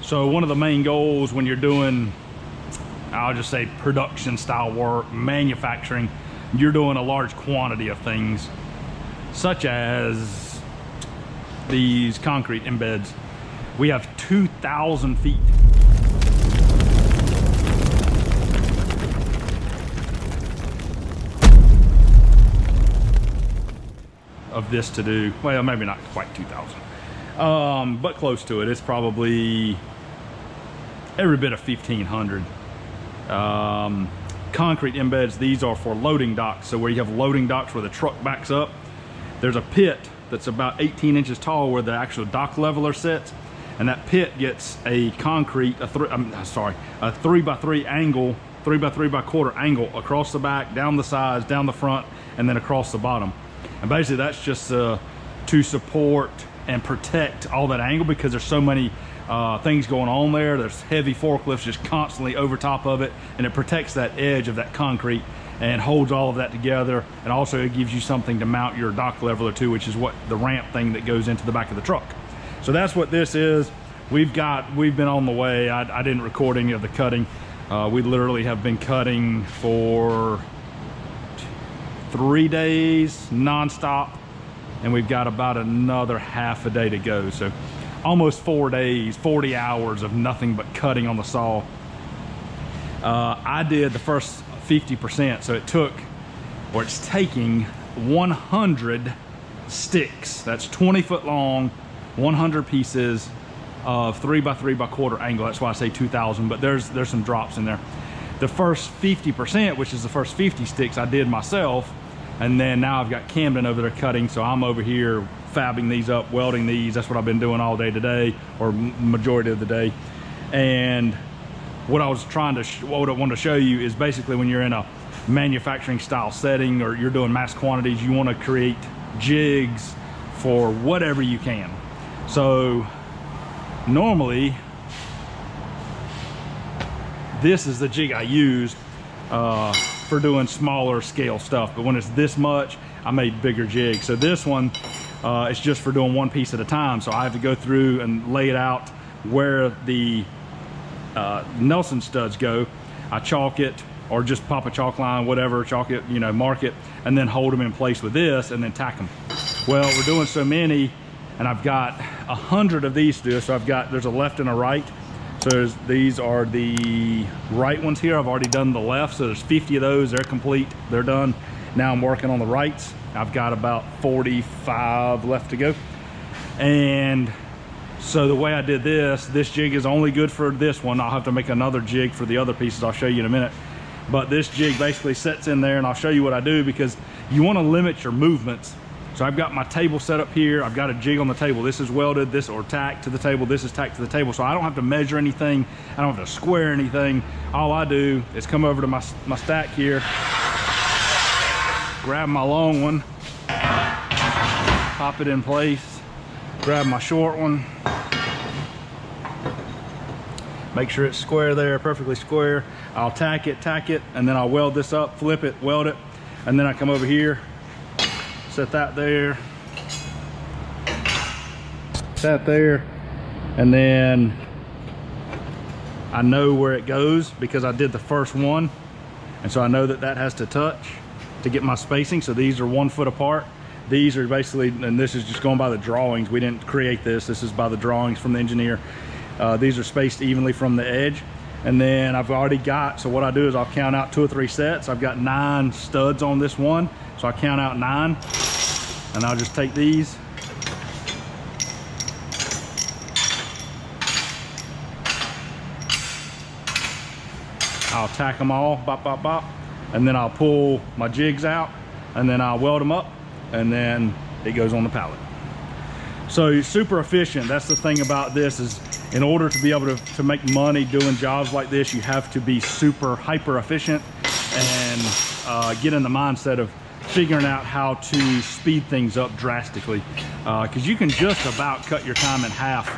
So one of the main goals when you're doing, I'll just say production style work, manufacturing, you're doing a large quantity of things, such as these concrete embeds. We have 2,000 feet. Of this to do. Well, maybe not quite 2,000, but close to it. It's probably every bit of 1,500. Concrete embeds, these are for loading docks. So where you have loading docks where the truck backs up, there's a pit that's about 18 inches tall where the actual dock leveler sits, and that pit gets a concrete, a 3x3 angle, 3x3 angle across the back, down the sides, down the front, and then across the bottom. And basically that's just to support and protect all that angle, because there's so many things going on there. There's heavy forklifts just constantly over top of it, and it protects that edge of that concrete and holds all of that together. And also it gives you something to mount your dock leveler to, which is what the ramp thing that goes into the back of the truck. So that's what this is. We've been on the way. I didn't record any of the cutting. We literally have been cutting for 3 days non-stop, and we've got about another half a day to go. So almost 4 days, 40 hours of nothing but cutting on the saw. I did the first 50%, so it took, or it's taking 100 sticks. That's 20 foot long, 100 pieces of 3x3 angle. That's why I say 2,000, but there's some drops in there. The first 50%, which is the first 50 sticks, I did myself. And then now I've got Camden over there cutting, so I'm over here fabbing these up, welding these. That's what I've been doing all day today, or majority of the day. And what I was trying to, what I wanted to show you is basically when you're in a manufacturing style setting or you're doing mass quantities, you want to create jigs for whatever you can. So normally, this is the jig I use for doing smaller scale stuff, but when it's this much, I made bigger jigs. So this one is just for doing one piece at a time. So I have to go through and lay it out where the Nelson studs go. I chalk it, or just pop a chalk line, whatever, chalk it, you know, mark it, and then hold them in place with this and then tack them. Well, we're doing so many, and I've got 100 of these to do. So there's a left and a right. So these are the right ones here. I've already done the left, so there's 50 of those. They're complete, they're done. Now I'm working on the rights. I've got about 45 left to go. And so the way I did this jig is only good for this one. I'll have to make another jig for the other pieces. I'll show you in a minute. But this jig basically sets in there, and I'll show you what I do, because you want to limit your movements. So I've got my table set up here. I've got a jig on the table. This is welded, this or tacked to the table. This is tacked to the table. So I don't have to measure anything. I don't have to square anything. All I do is come over to my stack here, grab my long one, pop it in place, grab my short one, make sure it's square there, perfectly square. I'll tack it, and then I'll weld this up, flip it, weld it, and then I come over here, set that there, and then I know where it goes because I did the first one, and so I know that that has to touch to get my spacing. So these are 1 foot apart. These are basically, and this is just going by the drawings, we didn't create this is by the drawings from the engineer. These are spaced evenly from the edge. And then I've already got, so what I do is I'll count out 2 or 3 sets. I've got 9 studs on this one, so I count out 9, and I'll just take these, I'll tack them all, bop, bop, bop, and then I'll pull my jigs out, and then I'll weld them up, and then it goes on the pallet. So you're super efficient. That's the thing about this, is in order to be able to make money doing jobs like this, you have to be super hyper efficient and get in the mindset of figuring out how to speed things up drastically, because you can just about cut your time in half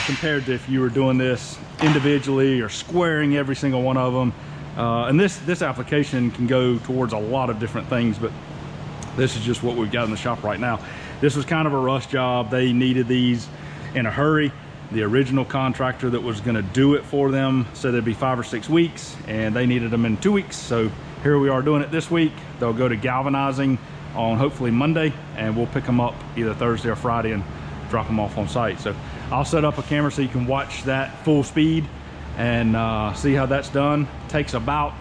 compared to if you were doing this individually or squaring every single one of them. And this application can go towards a lot of different things, but this is just what we've got in the shop right now. This was kind of a rush job. They needed these in a hurry. The original contractor that was gonna do it for them said it'd be 5 or 6 weeks, and they needed them in 2 weeks. So here we are doing it this week. They'll go to galvanizing on hopefully Monday, and we'll pick them up either Thursday or Friday and drop them off on site. So I'll set up a camera so you can watch that full speed and see how that's done. Takes about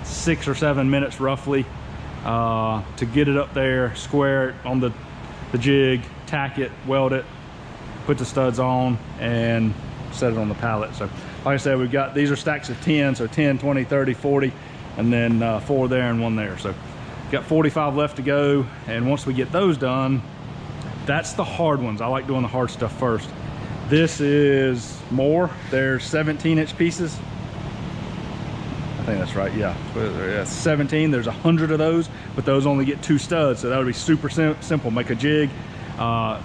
6 or 7 minutes roughly to get it up there, square it on the jig, tack it, weld it, put the studs on, and set it on the pallet. So like I said, we've got, these are stacks of 10, so 10, 20, 30, 40, and then 4 there and 1 there. So got 45 left to go, and once we get those done, that's the hard ones. I like doing the hard stuff first. This is more. They're 17-inch pieces. I think that's right, yeah. 17, there's 100 of those, but those only get 2 studs, so that would be super simple. Make a jig.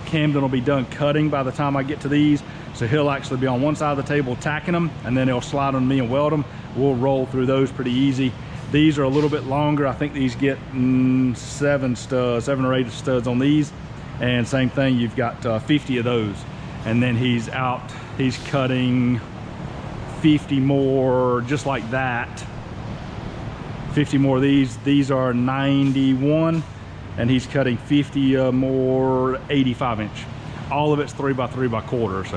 Camden will be done cutting by the time I get to these, so he'll actually be on one side of the table tacking them, and then he'll slide on me and weld them. We'll roll through those pretty easy. These are a little bit longer. I think these get 7 or 8 studs on these, and same thing, you've got 50 of those. And then he's cutting 50 more just like that. 50 more of these. These are 91, and he's cutting 50 more 85-inch. All of it's 3x3x1/4. So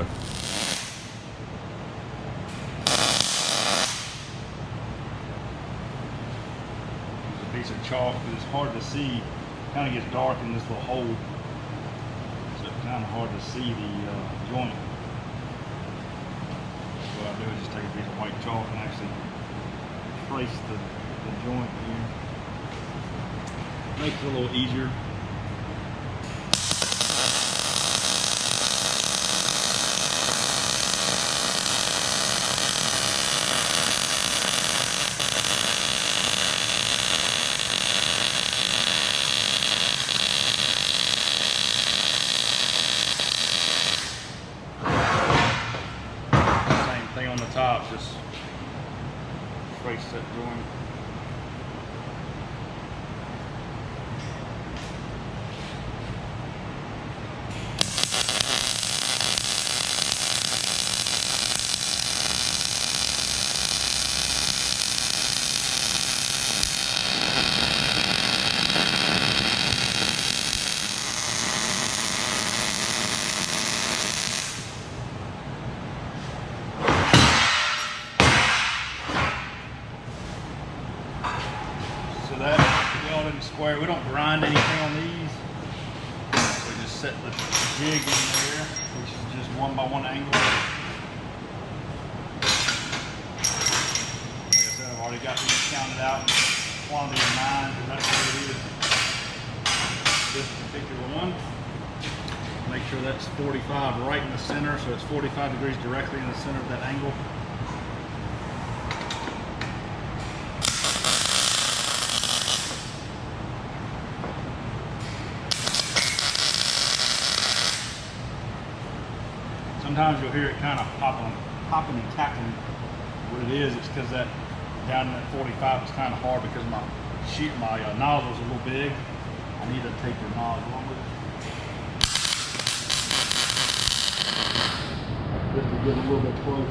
a piece of chalk, but it's hard to see. Kind of gets dark in this little hole, so it's kind of hard to see the joint. What I do is just take a piece of white chalk and actually trace the joint here. Makes it a little easier. Same thing on the top, just trace that joint. Square. We don't grind anything on these. So we just set the jig in there, which is just 1x1 angle. Like I said, I've already got these counted out, quantity of 9, because that's what it is. This particular one. Make sure that's 45 right in the center, so it's 45 degrees directly in the center of that angle. Sometimes you'll hear it kind of popping and tapping. What it is, it's because that down in that 45 is kind of hard because my nozzle's a little big. I need to take the nozzle on with it. Just to get a little bit closer.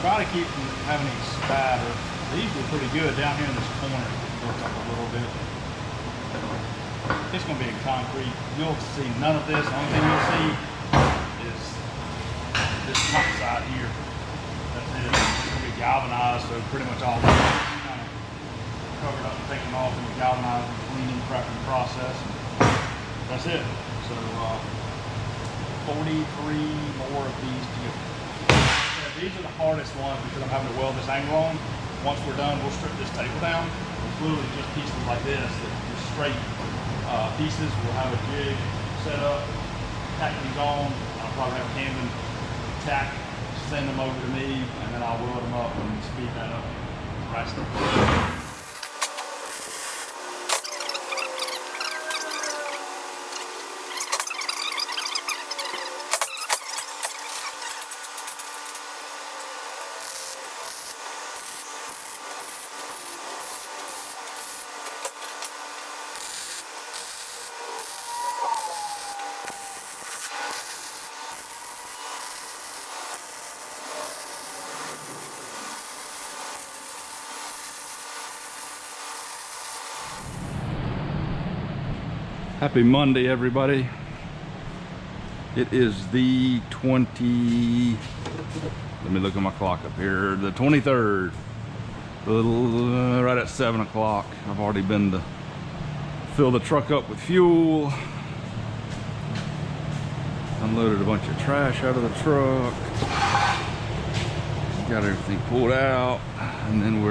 Try to keep from having any spatter. These were pretty good down here in this corner. Worked up a little bit. It's going to be in concrete. You'll see none of this. The only thing you'll see is this top side here. That's it. It's going to be galvanized, so pretty much all this kind of covered up and taken off in the galvanizing, cleaning, prepping process. that's it. So 43 more of these to go. These are the hardest ones because I'm having to weld this angle on. Once we're done, we'll strip this table down. It's literally just pieces like this, that just straight pieces. We'll have a jig set up, tack these on. I'll probably have Camden tack, send them over to me, and then I'll weld them up and speed that up. Right stuff. Happy Monday, everybody. It is the 20, let me look at my clock up here, the 23rd, right at 7 o'clock. I've already been to fill the truck up with fuel, unloaded a bunch of trash out of the truck, got everything pulled out, and then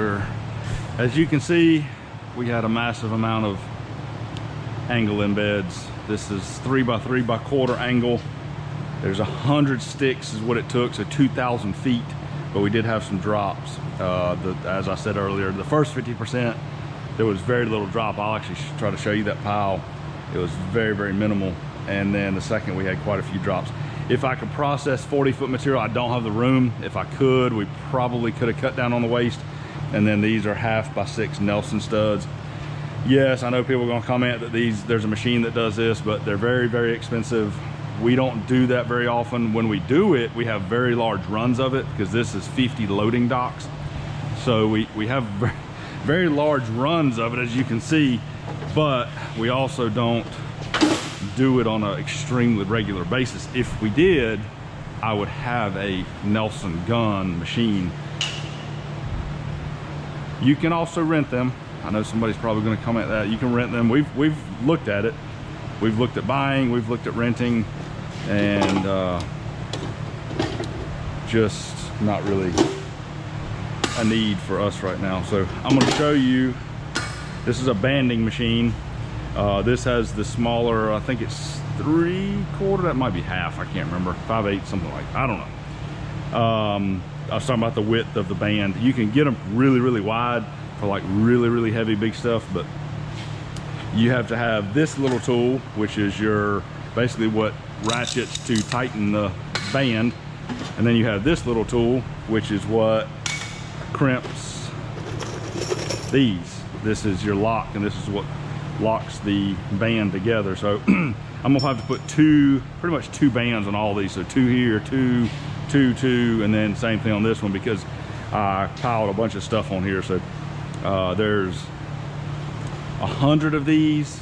as you can see, we had a massive amount of angle embeds. This is 3x3 by quarter angle. There's 100 sticks is what it took, so 2,000 feet, but we did have some drops. As I said earlier, the first 50%, there was very little drop. I'll actually try to show you that pile. It was very, very minimal. And then the second, we had quite a few drops. If I could process 40-foot material, I don't have the room. If I could, we probably could have cut down on the waste. And then these are 1/2x6 Nelson studs. Yes, I know people are going to comment that there's a machine that does this, but they're very, very expensive. We don't do that very often. When we do it, we have very large runs of it because this is 50 loading docks. So we have very large runs of it, as you can see, but we also don't do it on an extremely regular basis. If we did, I would have a Nelson gun machine. You can also rent them. I know somebody's probably going to comment that. You can rent them. We've looked at it. We've looked at buying, we've looked at renting, and just not really a need for us right now. So I'm going to show you, this is a banding machine. This has the smaller, I think it's 3/4, that might be half, I can't remember, 5/8, something like that, I don't know. I was talking about the width of the band. You can get them really, really wide for like really, really heavy, big stuff, but you have to have this little tool, which is basically what ratchets to tighten the band. And then you have this little tool, which is what crimps these. This is your lock, and this is what locks the band together. So I'm gonna have to put pretty much two bands on all these. So 2 here, 2, 2, 2, and then same thing on this one because I piled a bunch of stuff on here. So there's 100 of these,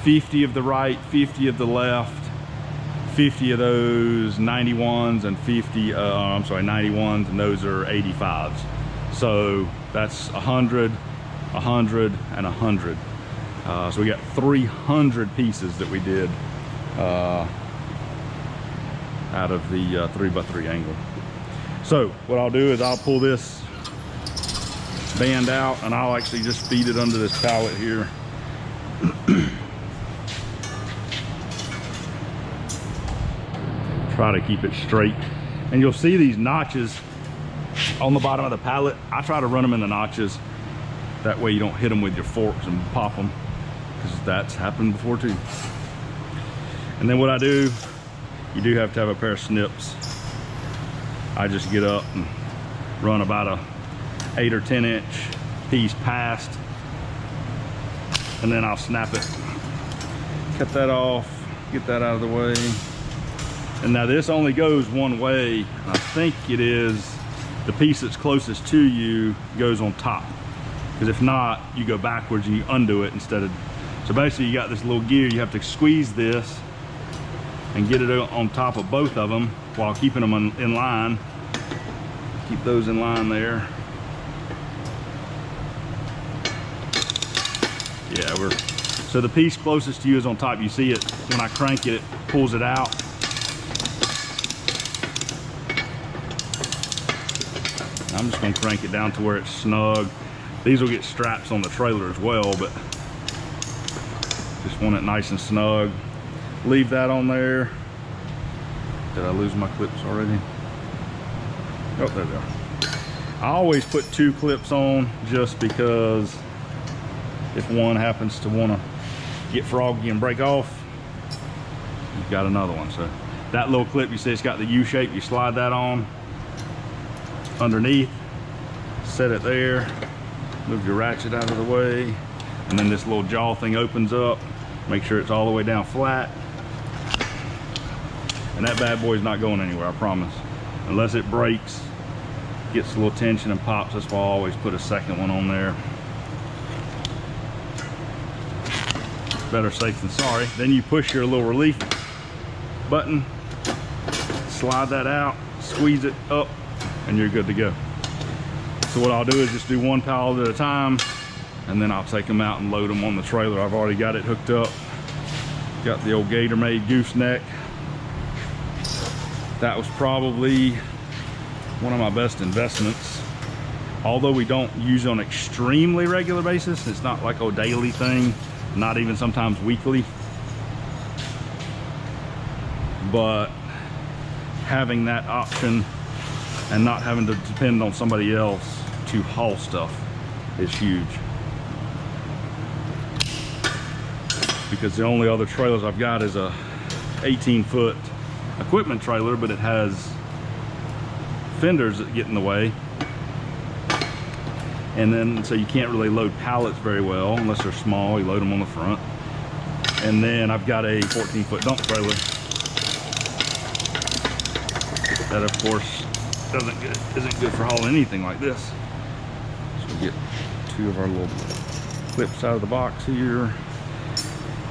50 of the right, 50 of the left, 50 of those 91s, and 91s, and those are 85s. So that's 100, 100, and 100. So we got 300 pieces that we did out of the 3x3 angle. So what I'll do is I'll pull this band out and I'll actually just feed it under this pallet here. Try to keep it straight, and you'll see these notches on the bottom of the pallet. I try to run them in the notches, that way you don't hit them with your forks and pop them, because that's happened before too. And then what I do, you do have to have a pair of snips. I just get up and run about a 8 or 10 inch piece past, and then I'll snap it, cut that off, get that out of the way. And now this only goes one way. I think it is the piece that's closest to you goes on top, because if not, you go backwards and you undo it instead of. So basically you got this little gear, you have to squeeze this and get it on top of both of them while keeping them in line. Keep those in line there. Yeah, So the piece closest to you is on top. You see it when I crank it, it pulls it out. I'm just gonna crank it down to where it's snug. These will get straps on the trailer as well, but just want it nice and snug. Leave that on there. Did I lose my clips already? Oh, there they are. I always put 2 clips on just because if one happens to want to get froggy and break off, you've got another one. So that little clip, you see it's got the U shape, you slide that on underneath, set it there, move your ratchet out of the way, and then this little jaw thing opens up. Make sure it's all the way down flat, and that bad boy is not going anywhere, I promise, unless it breaks, gets a little tension and pops. That's why I always put a second one on there. Better safe than sorry. Then you push your little relief button, slide that out, squeeze it up, and you're good to go. So what I'll do is just do one pallet at a time, and then I'll take them out and load them on the trailer. I've already got it hooked up. Got the old Gatormade gooseneck. That was probably one of my best investments. Although we don't use it on an extremely regular basis, it's not like a daily thing, not even sometimes weekly. But having that option and not having to depend on somebody else to haul stuff is huge. Because the only other trailers I've got is a 18-foot equipment trailer, but it has fenders that get in the way. And then, so you can't really load pallets very well unless they're small. You load them on the front. And then I've got a 14-foot dump trailer that, of course, isn't good for hauling anything like this. So we'll get 2 of our little clips out of the box here.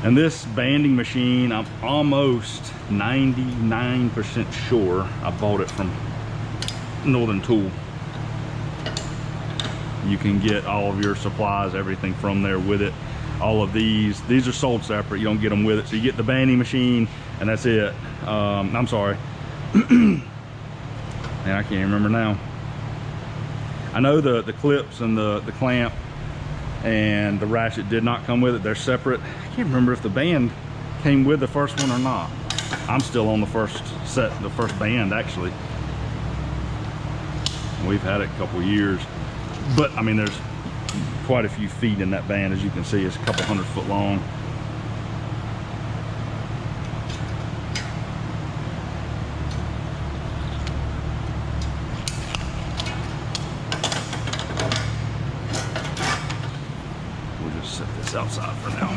And this banding machine, I'm almost 99% sure I bought it from Northern Tool. You can get all of your supplies, everything from there with it. All of these are sold separate. You don't get them with it. So you get the banding machine and that's it. I'm sorry. And I can't remember now. I know the clips and the clamp and the ratchet did not come with it. They're separate. I can't remember if the band came with the first one or not. I'm still on the first set, the first band actually. We've had it a couple years. But I mean, there's quite a few feet in that band. As you can see, it's a couple 100 foot long. We'll just set this outside for now.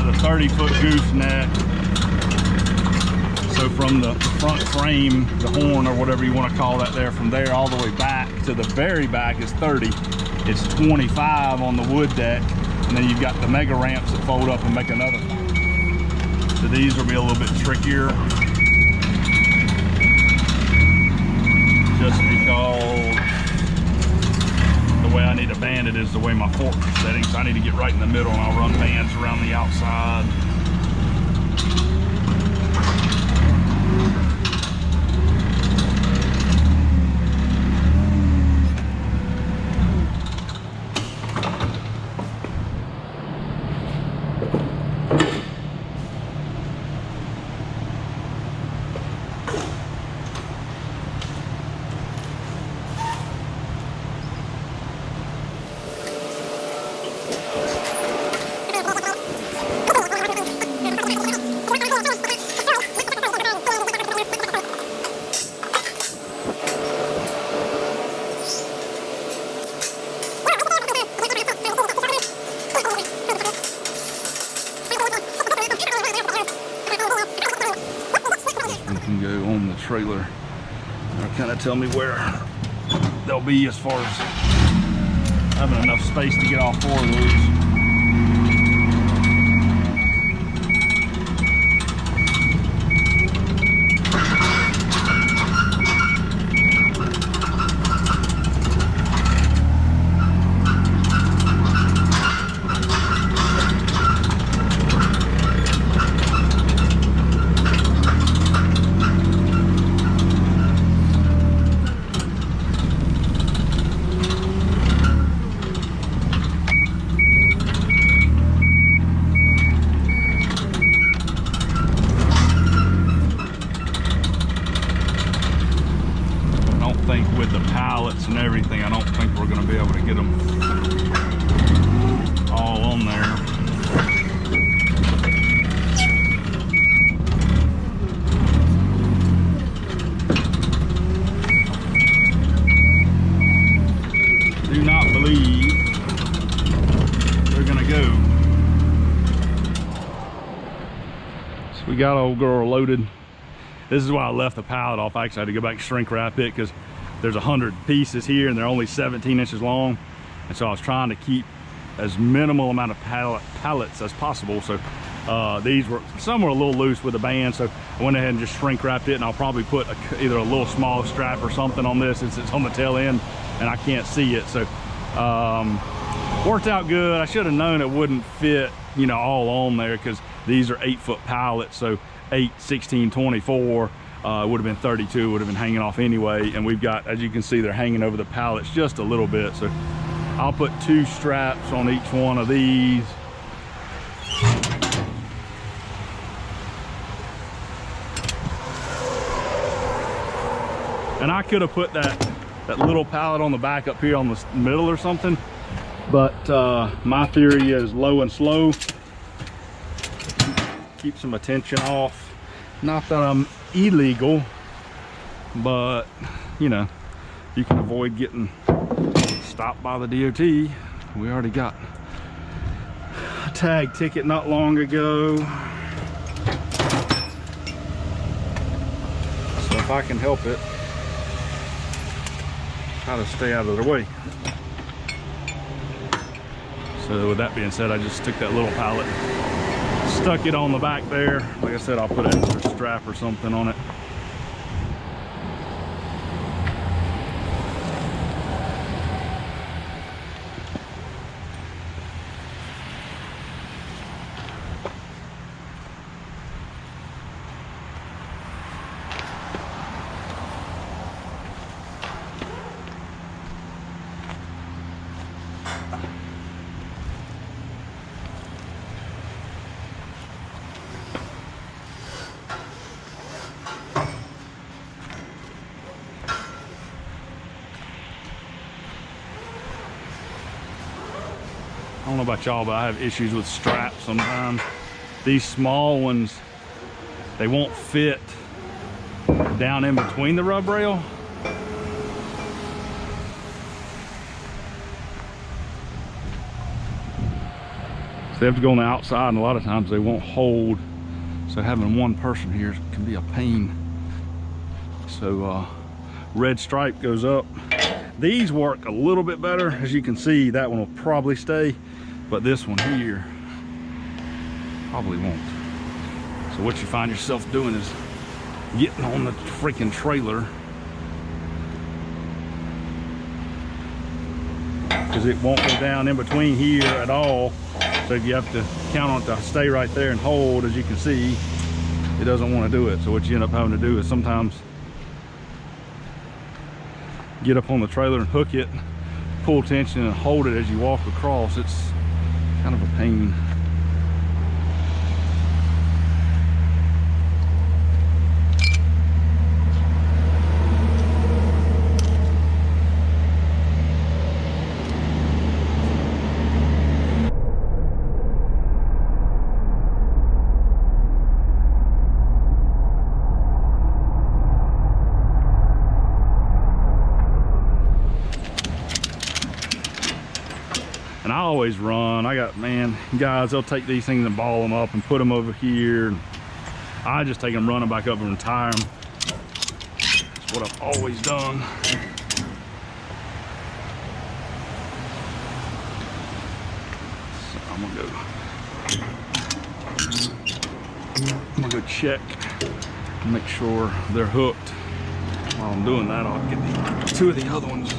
The 30-foot gooseneck. So from the front frame, the horn or whatever you want to call that there, from there all the way back to the very back is 30. It's 25 on the wood deck, and then you've got the mega ramps that fold up and make another. So these will be a little bit trickier, just because the way I need to band it is the way my fork is setting. So I need to get right in the middle, and I'll run bands around the outside. Trailer. kind of tell me where they'll be as far as having enough space to get all 4 of those. With the pallets and everything, I don't think we're going to be able to get them all on there. Do not believe they're going to go. So we got old girl loaded. This is why I left the pallet off. I actually had to go back and shrink wrap it because there's 100 pieces here and they're only 17 inches long. And so I was trying to keep as minimal amount of pallets as possible. So some were a little loose with the band. So I went ahead and just shrink wrapped it, and I'll probably put either a little small strap or something on this since it's on the tail end and I can't see it. So worked out good. I should have known it wouldn't fit, you know, all on there because these are 8-foot pallets. So 8, 16, 24. It would have been 32, would have been hanging off anyway. And we've got, as you can see, they're hanging over the pallets just a little bit. So I'll put 2 straps on each one of these. And I could have put that little pallet on the back up here on the middle or something. But my theory is low and slow. Keep some attention off. Not that I'm illegal, but you know, you can avoid getting stopped by the DOT. We already got a tag ticket not long ago, so if I can help it, try to stay out of their way. So with that being said, I just took that little pallet, stuck it on the back there. Like I said, I'll put an extra strap or something on it. I don't know about y'all, but I have issues with straps sometimes. These small ones, they won't fit down in between the rub rail. So they have to go on the outside, and a lot of times they won't hold. So having one person here can be a pain. So red stripe goes up. These work a little bit better. As you can see, that one will probably stay, but this one here probably won't. So what you find yourself doing is getting on the freaking trailer, because it won't go down in between here at all. So you have to count on it to stay right there and hold. As you can see, it doesn't want to do it. So what you end up having to do is sometimes get up on the trailer and hook it, pull tension and hold it as you walk across. It's kind of a pain. And I always run. I got, man, guys, they'll take these things and ball them up and put them over here. I just take them running back up and retire them. what I've always done. So I'm gonna go check and make sure they're hooked. While I'm doing that, I'll get two of the other ones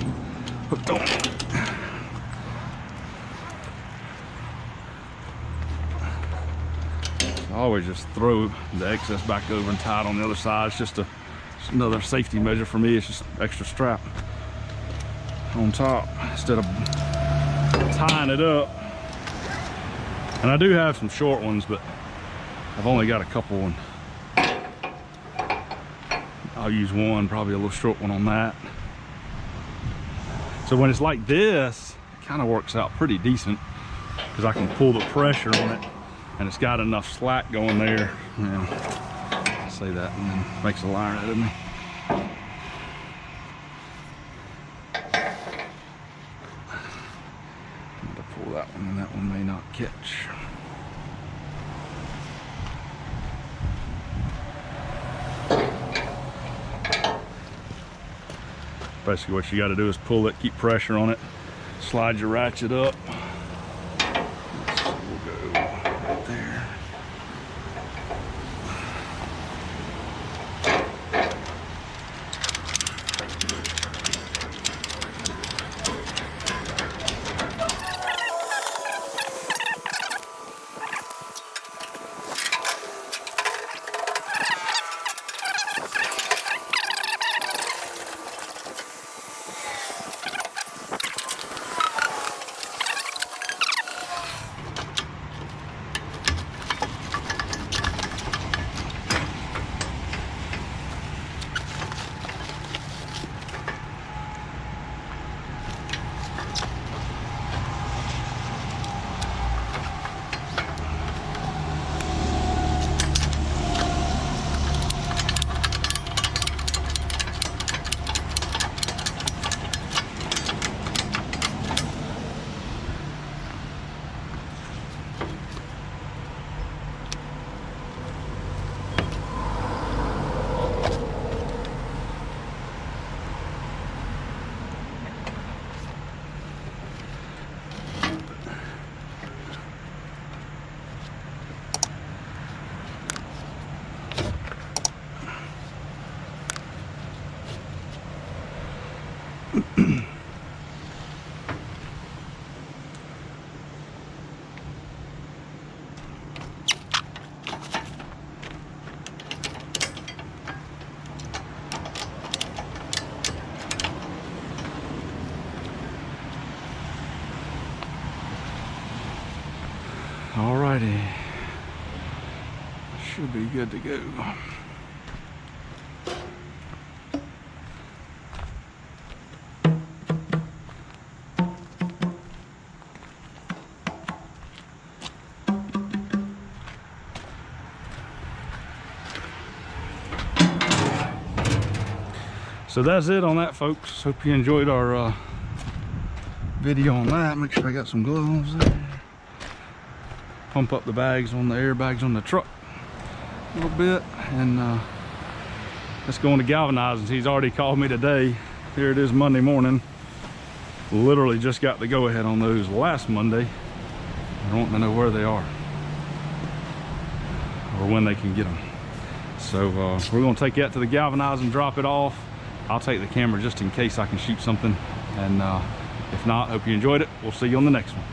hooked on. I always just throw the excess back over and tie it on the other side. It's just another safety measure for me. It's just extra strap on top instead of tying it up. And I do have some short ones, but I've only got a couple, and I'll use one, probably a little short one on that. So when it's like this, it kind of works out pretty decent because I can pull the pressure on it, and it's got enough slack going there. Yeah, I say that and then makes a liar out of me. I'm going to pull that one, and that one may not catch. Basically what you got to do is pull it, keep pressure on it, slide your ratchet up. So we'll go right there. Alrighty, should be good to go. So that's it on that, folks. Hope you enjoyed our video on that. Make sure I got some gloves there. Pump up the bags on the airbags on the truck a little bit, and let's go into galvanizing. He's already called me today. Here it is, Monday morning. Literally just got the go-ahead on those last Monday. I want to know where they are or when they can get them. So we're going to take that to the galvanizing, drop it off. I'll take the camera just in case I can shoot something, and if not, hope you enjoyed it. We'll see you on the next one.